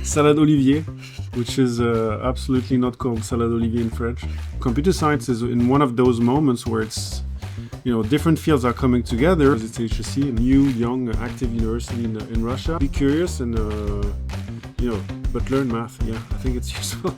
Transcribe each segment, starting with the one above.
salad olivier, which is absolutely not called salad olivier in French. Computer science is in one of those moments where it's, different fields are coming together. It's HSC, a new, young, active university in Russia. Be curious and, but learn math. Yeah, I think it's useful.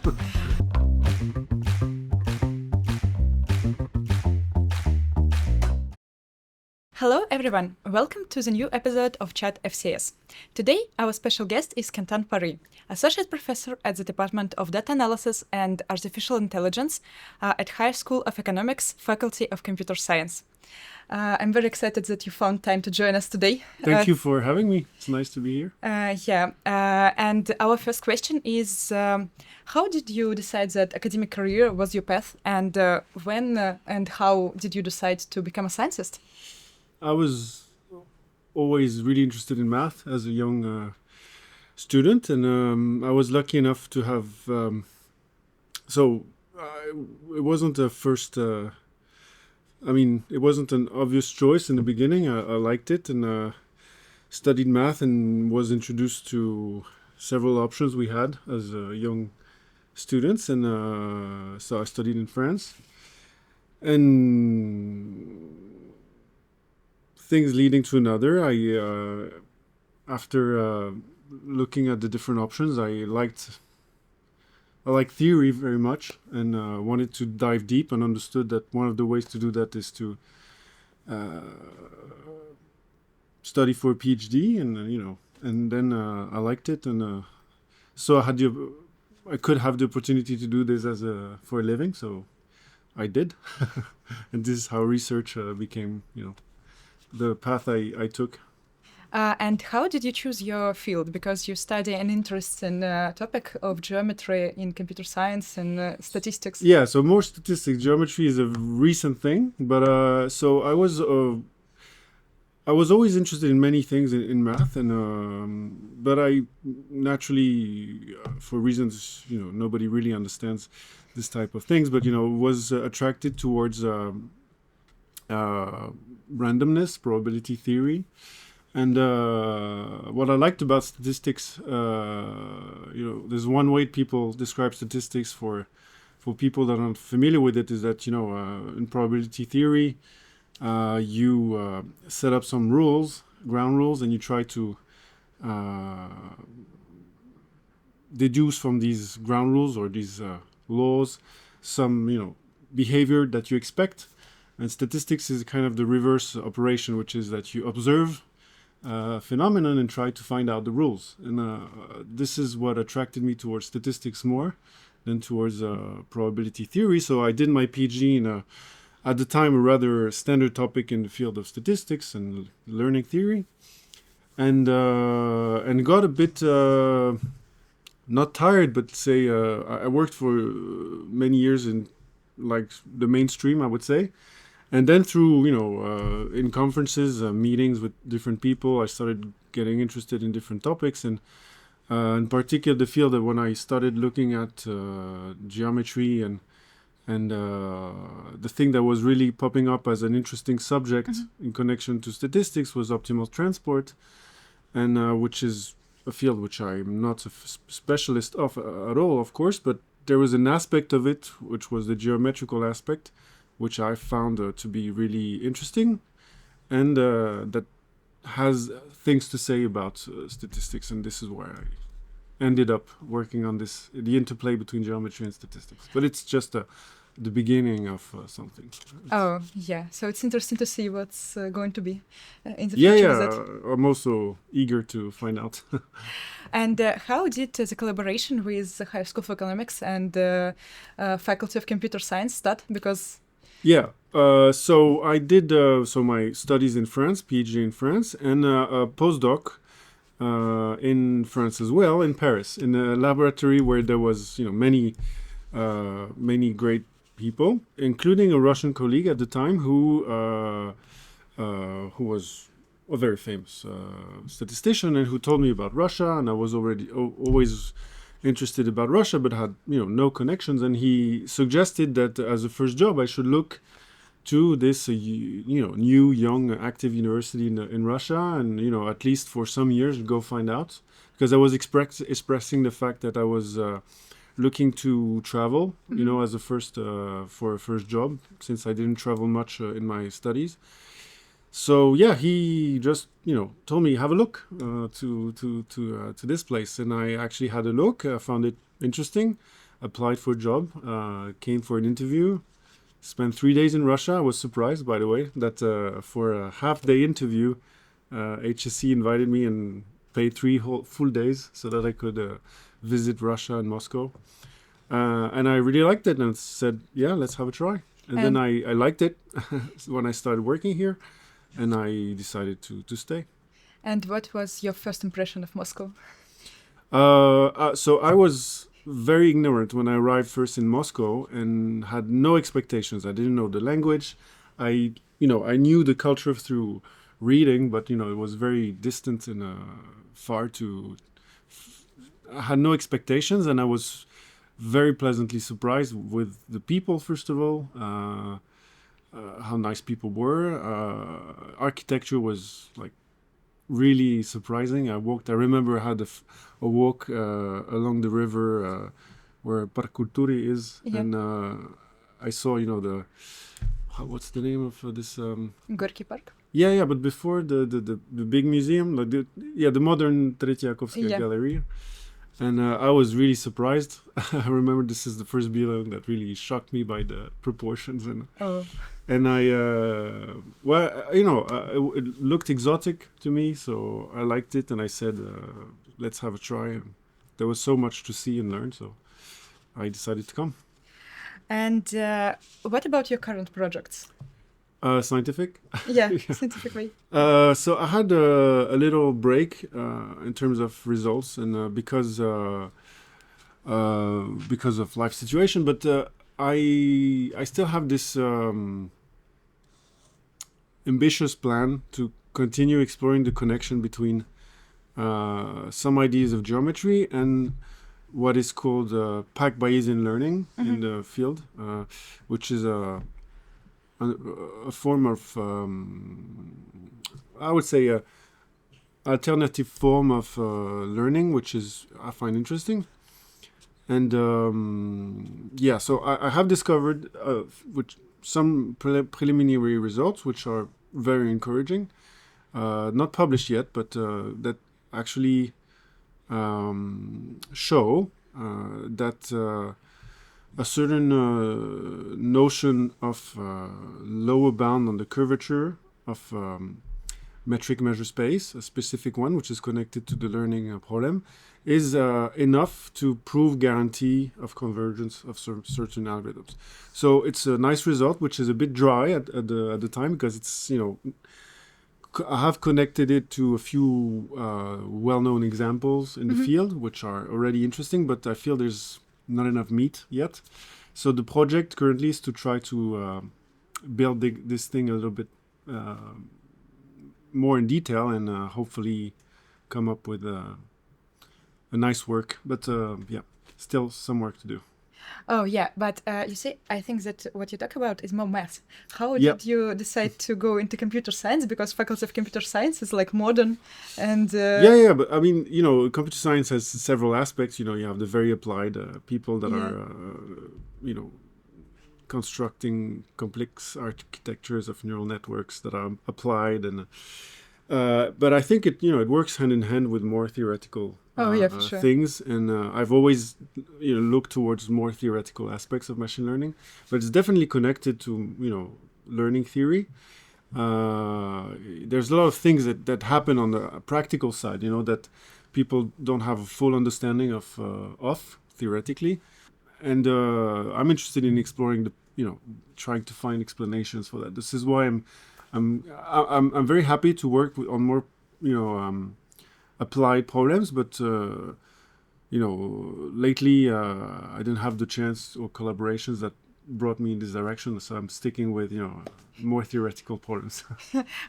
Hello everyone, welcome to the new episode of ChatFCS. Today our special guest is Quentin Paris, Associate Professor at the Department of Data Analysis and Artificial Intelligence at High School of Economics, Faculty of Computer Science. I'm very excited that you found time to join us today. Thank you for having me. It's nice to be here. And our first question is, how did you decide that academic career was your path, and when and how did you decide to become a scientist? I was always really interested in math as a young student, and I was lucky enough to have. It wasn't a first. It wasn't an obvious choice in the beginning. I liked it and studied math and was introduced to several options we had as young students, and so I studied in France, and things leading to another. After looking at the different options, I liked theory very much, and wanted to dive deep, and understood that one of the ways to do that is to study for a PhD, and then I liked it, and so I could have the opportunity to do this for a living, so I did, and this is how research became, the path I took. And how did you choose your field? Because you study an interest in topic of geometry in computer science and statistics. Yeah, so more statistics. Geometry is a recent thing, but so I was always interested in many things in math, and but I naturally, for reasons nobody really understands this type of things, but was attracted towards randomness, probability theory. And what I liked about statistics, there's one way people describe statistics for people that aren't familiar with it, is that, in probability theory, you set up some ground rules, and you try to deduce from these ground rules or these laws some, behavior that you expect. And statistics is kind of the reverse operation, which is that you observe phenomenon and try to find out the rules. And this is what attracted me towards statistics more than towards probability theory. So I did my PhD in at the time a rather standard topic in the field of statistics and learning theory, and got a bit not tired, but say I worked for many years in like the mainstream, I would say. And then through, in conferences, meetings with different people, I started getting interested in different topics. And in particular, the field that when I started looking at geometry and the thing that was really popping up as an interesting subject in connection to statistics was optimal transport, and which is a field which I'm not a specialist of at all, of course, but there was an aspect of it, which was the geometrical aspect, which I found to be really interesting, and that has things to say about statistics, and this is why I ended up working on this, the interplay between geometry and statistics. But it's just the beginning of something. Oh, yeah. So it's interesting to see what's going to be in the future. Yeah. I'm also eager to find out. And how did the collaboration with the High School of Economics and Faculty of Computer Science start? Because so I did my studies in France, PhD in France, and a postdoc in France as well, in Paris, in a laboratory where there was many great people, including a Russian colleague at the time who was a very famous statistician, and who told me about Russia, and I was already always interested about Russia, but had no connections, and he suggested that as a first job I should look to this new young active university in Russia, and at least for some years go find out, because I was expressing the fact that I was looking to travel, you know, as a first for a first job, since I didn't travel much in my studies. So yeah, he just told me have a look to this place, and I actually had a look. Found it interesting, applied for a job, came for an interview, spent 3 days in Russia. I was surprised, by the way, that for a half-day interview, HSC invited me and paid 3 full days so that I could visit Russia and Moscow. And I really liked it and said, yeah, let's have a try. And then I liked it when I started working here, and I decided to stay. And what was your first impression of Moscow? So I was very ignorant when I arrived first in Moscow and had no expectations. I didn't know the language. I knew the culture through reading, but it was very distant and far to. I had no expectations, and I was very pleasantly surprised with the people. First of all, how nice people were. Architecture was like really surprising. I remember I had a walk along the river where Parc Culturi is, and I saw what's the name of this Gorky Park. Yeah, but before the big museum, like the modern Tretiakovskaya Gallery. And I was really surprised. I remember this is the first building that really shocked me by the proportions, and I it looked exotic to me, so I liked it, and I said, let's have a try. And there was so much to see and learn, so I decided to come. And what about your current projects? Scientific? Yeah, scientifically. So I had a little break in terms of results, and because of life situation, but I still have this ambitious plan to continue exploring the connection between some ideas of geometry and what is called Packed Bayesian learning in the field, which is a form of, I would say, a alternative form of learning, which I find interesting. And so I have discovered some preliminary results, which are very encouraging. Not published yet, but that actually show that a certain notion of lower bound on the curvature of metric measure space, a specific one which is connected to the learning problem, is enough to prove guarantee of convergence of certain algorithms. So it's a nice result, which is a bit dry at the time, because it's I have connected it to a few well-known examples in the field, which are already interesting, but I feel there's not enough meat yet. So the project currently is to try to build this thing a little bit more in detail, and hopefully come up with a nice work. But still some work to do. Oh yeah, but you see, I think that what you talk about is more math. How did you decide to go into computer science? Because Faculty of Computer Science is like modern, and but I mean, computer science has several aspects. You have the very applied people that are, constructing complex architectures of neural networks that are applied, and but I think it works hand in hand with more theoretical. For sure. Things, and I've always looked towards more theoretical aspects of machine learning, but it's definitely connected to learning theory. There's a lot of things that happen on the practical side, that people don't have a full understanding of theoretically, and I'm interested in exploring trying to find explanations for that. This is why I'm very happy to work on more applied problems, but lately I didn't have the chance or collaborations that brought me in this direction, so I'm sticking with more theoretical problems.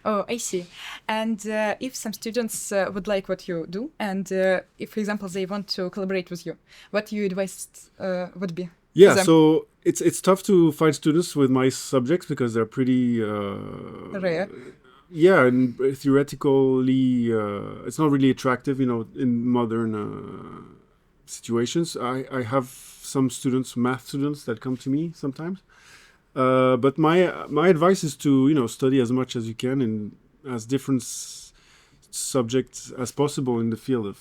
Oh, I see. And if some students would like what you do, and if, for example, they want to collaborate with you, what your advice would be? Yeah, so it's tough to find students with my subjects because they're pretty rare. yeah, and theoretically, it's not really attractive, in modern situations. I have some students, math students, that come to me sometimes. But my advice is to study as much as you can in as different subjects as possible in the field of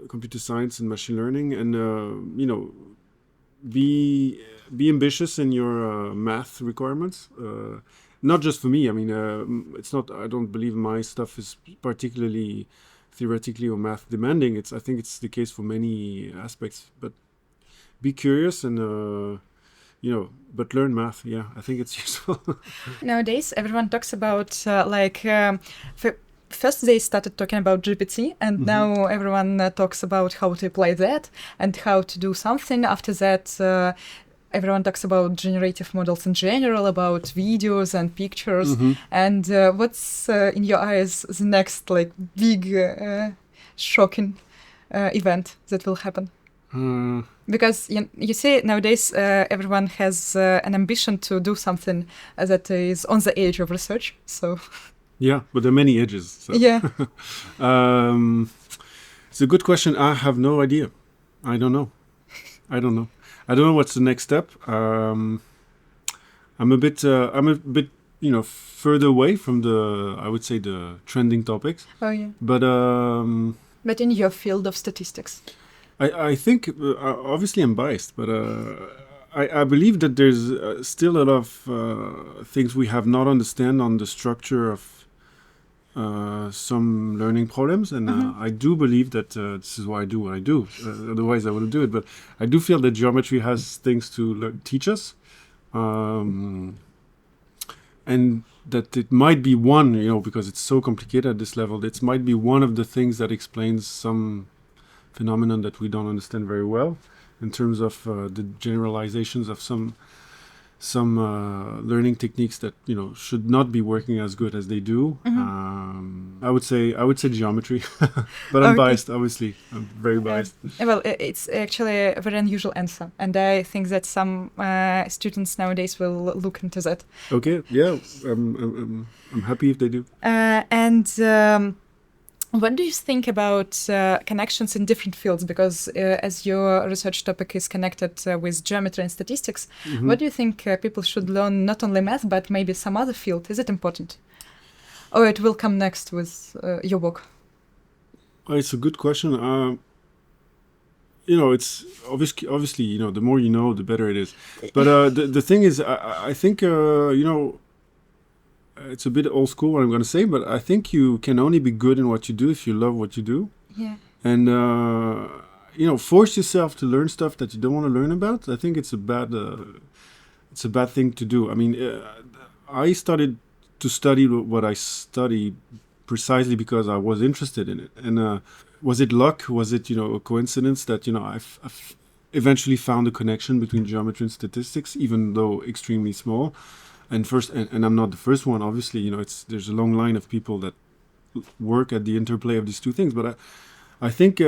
computer science and machine learning, and be ambitious in your math requirements. Not just for me. I mean, it's not. I don't believe my stuff is particularly theoretically or math demanding. I think it's the case for many aspects. But be curious and but learn math. Yeah, I think it's useful. Nowadays, everyone talks about first they started talking about GPT, and now everyone talks about how to apply that and how to do something. After that, everyone talks about generative models in general, about videos and pictures. And what's in your eyes the next big shocking event that will happen? Because you see nowadays everyone has an ambition to do something that is on the edge of research. So yeah, but there are many edges. So. Yeah. It's a good question. I have no idea. I don't know. I don't know what's the next step. I'm a bit further away from I would say the trending topics. Oh yeah. But in your field of statistics, I think obviously I'm biased, but I believe that there's still a lot of things we have not understand on the structure of some learning problems, and I do believe that this is why I do what I do. Otherwise, I wouldn't do it. But I do feel that geometry has things to teach us, and that it might be one, because it's so complicated at this level. It might be one of the things that explains some phenomenon that we don't understand very well, in terms of the generalizations of some learning techniques that should not be working as good as they do. I would say geometry, but I'm biased. Obviously, I'm very biased. Well, it's actually a very unusual answer, and I think that some students nowadays will look into that. Okay, yeah, I'm happy if they do. What do you think about connections in different fields? Because as your research topic is connected with geometry and statistics, what do you think people should learn, not only math, but maybe some other field? Is it important? Or it will come next with your work? It's a good question. It's obviously, the more you know, the better it is. But the thing is, I think, it's a bit old school what I'm going to say, but I think you can only be good in what you do if you love what you do. Yeah. And, force yourself to learn stuff that you don't want to learn about. I think it's a bad thing to do. I mean, I started to study what I study precisely because I was interested in it. And was it luck? Was it, a coincidence that, I've eventually found a connection between geometry and statistics, even though extremely small. And I'm not the first one, obviously. There's a long line of people that work at the interplay of these two things. But I think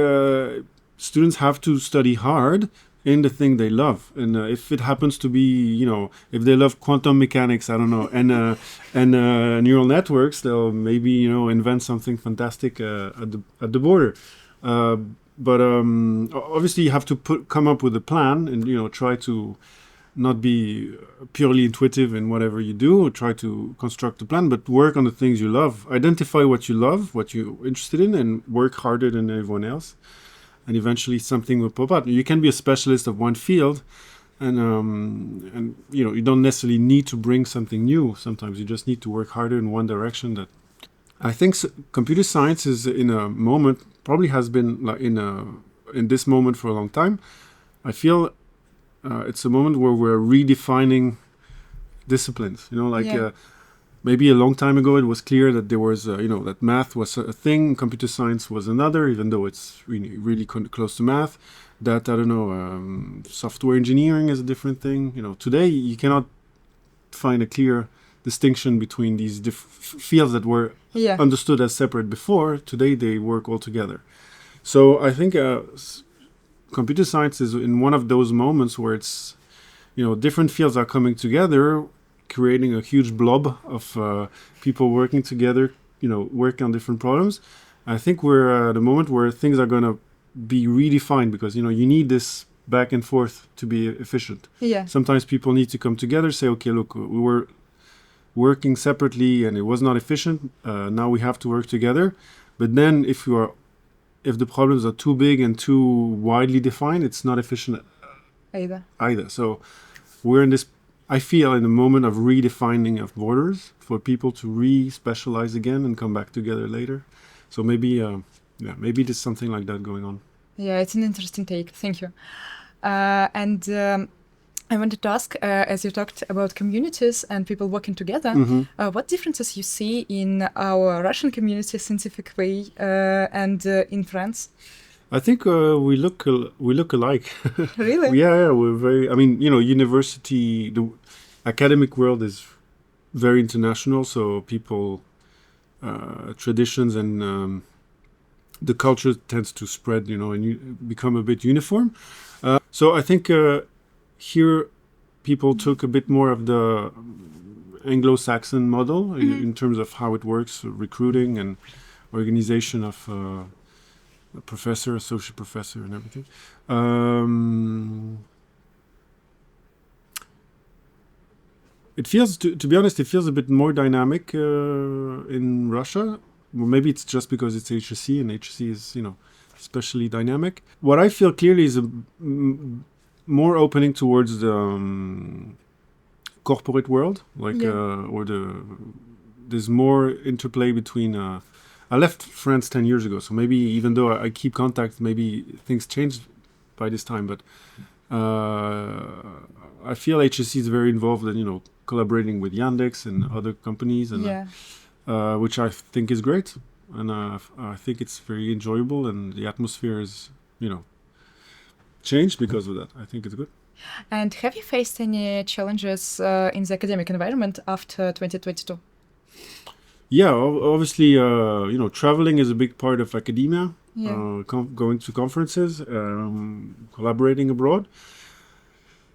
students have to study hard in the thing they love. And if it happens to be, if they love quantum mechanics, I don't know, and neural networks, they'll maybe invent something fantastic at the border. But obviously, you have to come up with a plan and try to not be purely intuitive in whatever you do, or try to construct a plan, but work on the things you love. Identify what you love, what you're interested in, and work harder than everyone else. And eventually something will pop out. You can be a specialist of one field, and you don't necessarily need to bring something new. Sometimes you just need to work harder in one direction. That I think computer science is in a moment, probably has been in this moment for a long time. I feel it's a moment where we're redefining disciplines. Maybe a long time ago it was clear that there was, that math was a thing, computer science was another, even though it's really close to math. That, software engineering is a different thing. Today you cannot find a clear distinction between these fields that were understood as separate before. Today they work all together. So I think computer science is in one of those moments where it's, different fields are coming together creating a huge blob of people working together, working on different problems. I think we're at a moment where things are going to be redefined because, you need this back and forth to be efficient. Yeah. Sometimes people need to come together, say, okay, look, we were working separately and it was not efficient. Now we have to work together. But then if the problems are too big and too widely defined, it's not efficient either. So we're in this, I feel, in a moment of redefining of borders for people to re-specialize again and come back together later. So maybe there's something like that going on. Yeah, it's an interesting take. Thank you. And I wanted to ask, as you talked about communities and people working together, what differences you see in our Russian community specifically and in France? I think we look alike. Really? Yeah, we're very. I mean, university, the academic world is very international, so people, traditions and the culture tends to spread, and you become a bit uniform. So I think here people took a bit more of the Anglo-Saxon model in terms of how it works, recruiting and organization of a professor, associate professor, and everything. It feels, to be honest, it feels a bit more dynamic in Russia. Well, maybe it's just because it's HSC and HSC is, especially dynamic. What I feel clearly is more opening towards the corporate world, there's more interplay between. I left France 10 years ago, so maybe even though I keep contact, maybe things changed by this time. But I feel HSC is very involved in collaborating with Yandex and other companies, and which I think is great, and I think it's very enjoyable, and the atmosphere is changed because of that. I think it's good. And have you faced any challenges in the academic environment after 2022? Yeah, obviously, traveling is a big part of academia. Yeah. Going to conferences, collaborating abroad.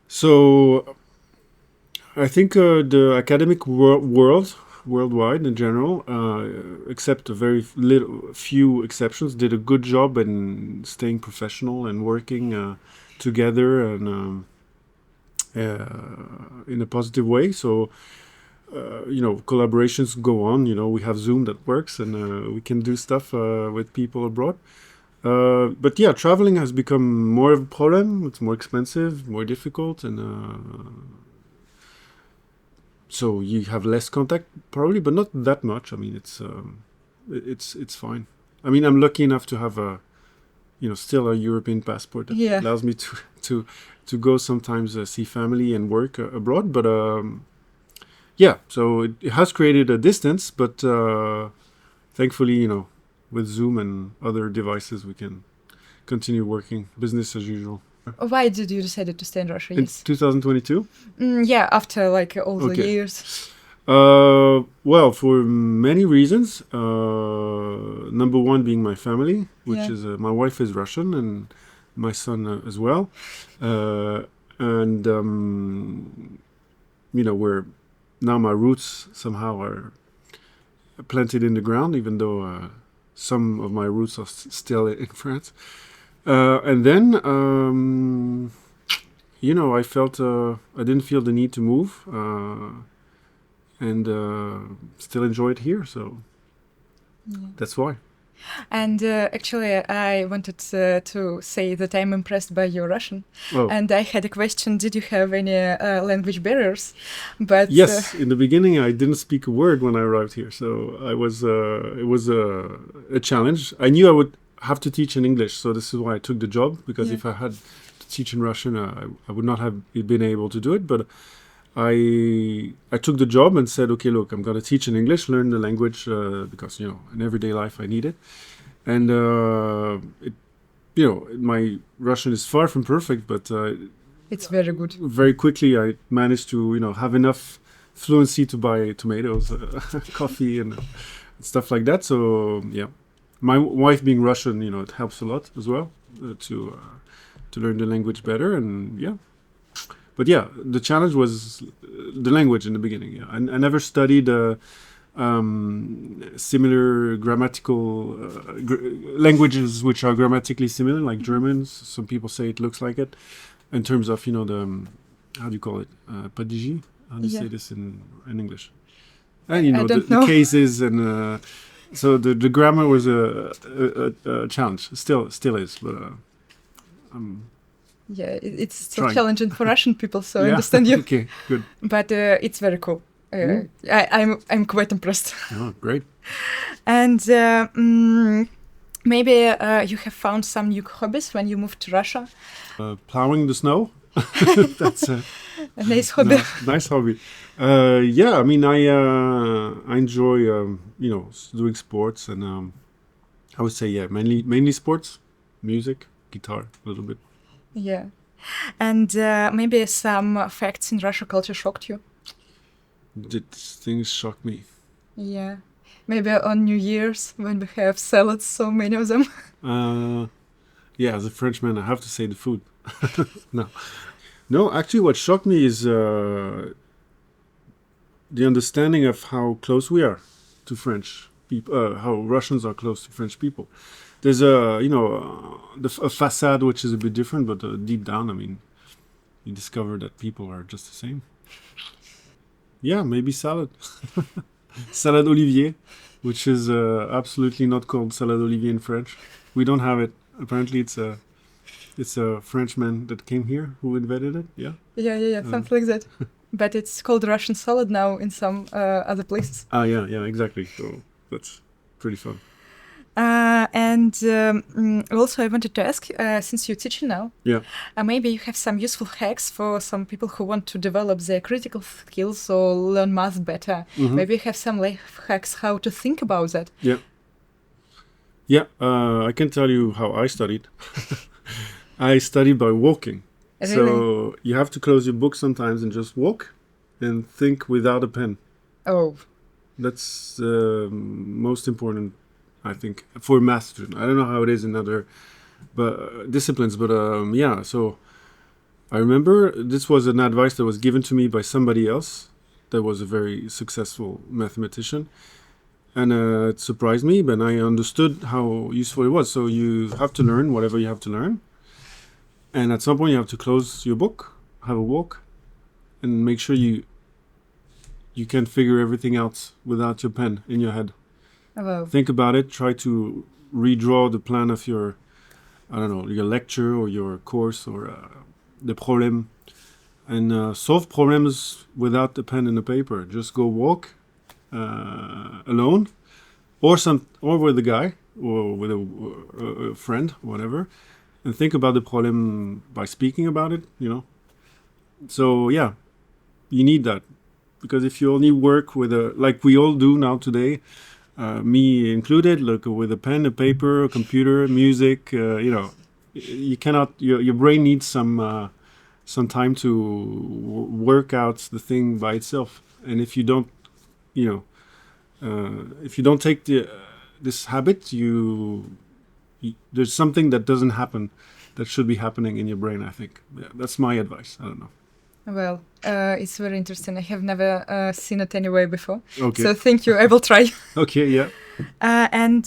So I think the academic world, worldwide in general, except a very few exceptions, did a good job in staying professional and working together and in a positive way. So collaborations go on. We have Zoom that works, and we can do stuff with people abroad. But yeah, traveling has become more of a problem. It's more expensive, more difficult, and so you have less contact probably, but not that much. I mean, it's fine. I mean, I'm lucky enough to have still a European passport that allows me to go sometimes see family and work abroad. But yeah, so it has created a distance, but thankfully, with Zoom and other devices, we can continue working business as usual. Why did you decide to stay in Russia? In 2022? Yeah, after all the years. Well, for many reasons. Number one being my family, which is my wife is Russian and my son as well. And we're now my roots somehow are planted in the ground, even though some of my roots are still in France. And then, I felt I didn't feel the need to move, and still enjoy it here. So that's why. And actually, I wanted to say that I'm impressed by your Russian. Oh. And I had a question: did you have any language barriers? But yes, in the beginning, I didn't speak a word when I arrived here, so I was. It was a challenge. I knew I would have to teach in English, so this is why I took the job. Because if I had to teach in Russian, I would not have been able to do it. But I took the job and said, okay, look, I'm going to teach in English, learn the language, because, in everyday life I need it. And, my Russian is far from perfect, but it's very good. Very quickly I managed to, have enough fluency to buy tomatoes, coffee and stuff like that. So, yeah. My wife being Russian, it helps a lot as well to learn the language better. And, yeah. But yeah, the challenge was the language in the beginning. Yeah, I never studied similar grammatical languages which are grammatically similar, like German. Some people say it looks like it in terms of the how do you call it, padigi? How do you say this in English? And I don't the know. cases and so the grammar was a challenge. Still is, but Yeah, it's so trying. challenging for Russian people, so I Yeah. understand you. Okay, good. But it's very cool. I'm quite impressed. Oh, great. And maybe you have found some new hobbies when you moved to Russia. Plowing the snow. That's A nice hobby. nice hobby. Yeah, I mean, I enjoy doing sports, and I would say mainly sports, music, guitar, a little bit. Yeah. And maybe some facts in Russia culture shocked you. Did things shock me? Yeah. Maybe on New Year's when we have salads, so many of them. Yeah, as a Frenchman, I have to say the food. No, actually, what shocked me is the understanding of how close we are to French people, how Russians are close to French people. There's a facade which is a bit different, but deep down, I mean, you discover that people are just the same. Yeah, maybe salad. Salad Olivier, which is absolutely not called salad Olivier in French. We don't have it. Apparently, it's a Frenchman that came here who invented it. Yeah. Yeah, something like that. But it's called Russian salad now in some other places. Yeah, exactly. So that's pretty fun. And also I wanted to ask, since you're teaching now, maybe you have some useful hacks for some people who want to develop their critical skills or learn math better. Mm-hmm. Maybe you have some life hacks how to think about that. Yeah, I can tell you how I studied. I studied by walking. Really? So you have to close your book sometimes and just walk and think without a pen. Oh. That's most important, I think, for a math student. I don't know how it is in other disciplines, but yeah. So I remember this was an advice that was given to me by somebody else that was a very successful mathematician. And it surprised me, but I understood how useful it was. So you have to learn whatever you have to learn. And at some point you have to close your book, have a walk, and make sure you can figure everything out without your pen in your head. Wow. Think about it. Try to redraw the plan of your, your lecture or your course or the problem, and solve problems without the pen and the paper. Just go walk alone, or with a guy or with a friend, whatever, and think about the problem by speaking about it. So yeah, you need that, because if you only work with like we all do now today. Me included, look, with a pen, a paper, a computer, music, you cannot, your brain needs some time to work out the thing by itself. And if you don't, take this habit, there's something that doesn't happen that should be happening in your brain, I think. Yeah, that's my advice. I don't know. Well, it's very interesting. I have never seen it anyway before. Okay. So thank you. I will try. Okay, yeah. And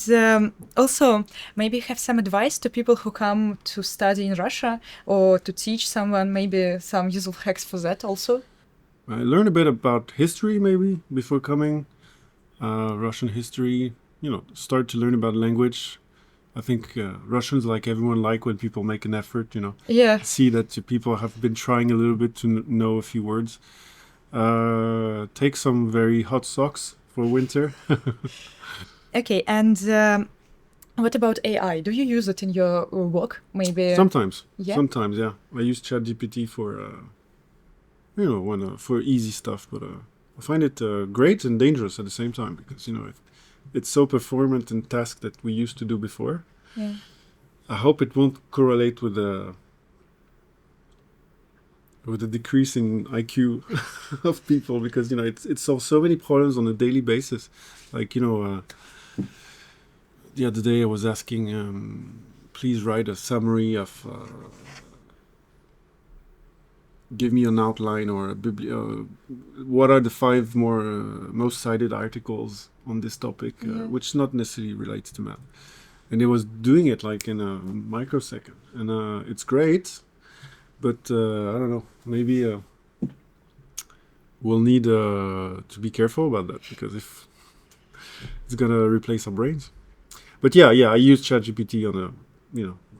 also, maybe you have some advice to people who come to study in Russia or to teach someone, maybe some useful hacks for that also? I learned a bit about history maybe before coming. Russian history, start to learn about language. I think Russians, like everyone, like when people make an effort, Yeah. See that people have been trying a little bit to know a few words. Take some very hot socks for winter. Okay, and what about AI? Do you use it in your work? Maybe. Sometimes. Yeah. Sometimes, yeah. I use ChatGPT for, for easy stuff, but I find it great and dangerous at the same time, because it's so performant in tasks that we used to do before. Yeah. I hope it won't correlate with a decrease in IQ of people, because it solves so many problems on a daily basis. Like the other day I was asking, please write a summary of give me an outline or what are the 5 most cited articles on this topic, which not necessarily relates to math. And it was doing it like in a microsecond, and it's great, but I don't know, maybe we'll need to be careful about that, because if it's gonna replace our brains. But yeah, I use ChatGPT on a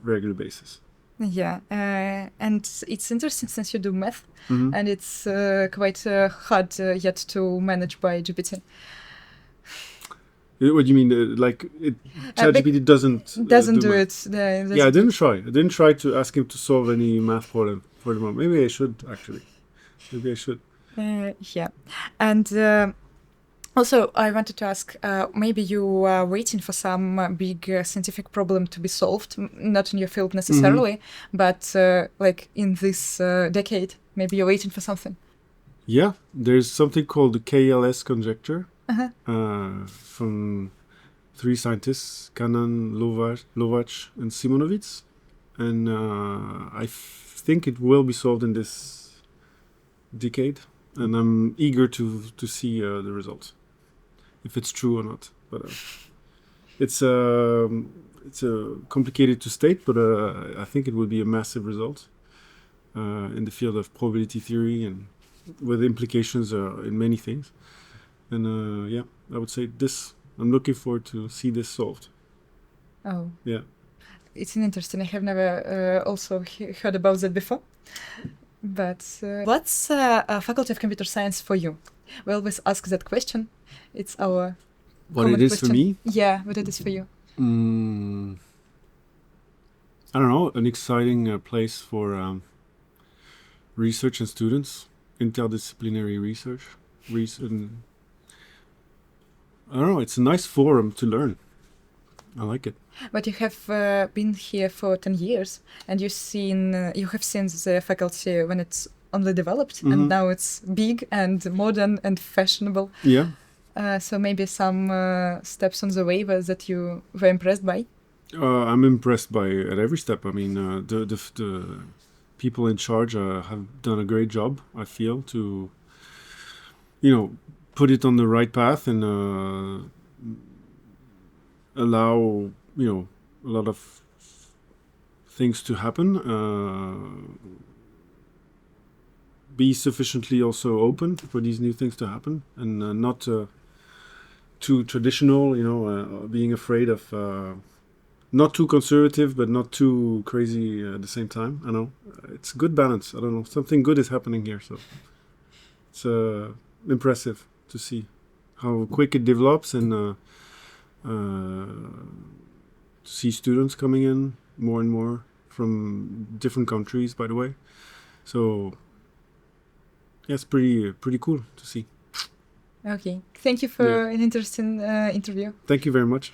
regular basis. Yeah, and it's interesting since you do math, Mhm. and it's quite hard yet to manage by GPT. What do you mean? ChatGPT doesn't Doesn't do math. it. Yeah, I didn't try. I didn't try to ask him to solve any math problem for the moment. Maybe I should, actually. Maybe I should. Yeah, and also I wanted to ask, maybe you are waiting for some big scientific problem to be solved, not in your field necessarily, but like in this decade, maybe you're waiting for something. Yeah, there's something called the KLS conjecture Uh-huh. from 3 scientists, Kanan, Lovac, and Simonovitz. And I think it will be solved in this decade. And I'm eager to see the results, if it's true or not. But it's complicated to state, but I think it will be a massive result in the field of probability theory, and with implications in many things. And yeah, I would say this. I'm looking forward to see this solved. Oh. Yeah. It's interesting. I have never also heard about that before. But what's Faculty of Computer Science for you? We always ask that question. It's our What it is question. for me? Yeah, what it is for you. I don't know, an exciting place for research and students, interdisciplinary research. I don't know, it's a nice forum to learn. I like it. But you have been here for 10 years, and you have seen the faculty when it's only developed, and now it's big and modern and fashionable. Yeah. So maybe some steps on the way that you were impressed by? I'm impressed by at every step. I mean, the people in charge have done a great job, I feel, to, put it on the right path and allow, a lot of things to happen. Be sufficiently also open for these new things to happen, and not too traditional, being afraid of not too conservative, but not too crazy at the same time. I know it's a good balance. I don't know, something good is happening here, so it's impressive to see how quick it develops, and to see students coming in more and more from different countries, by the way. So yeah, it's pretty cool to see. Okay, thank you for an interesting interview. Thank you very much.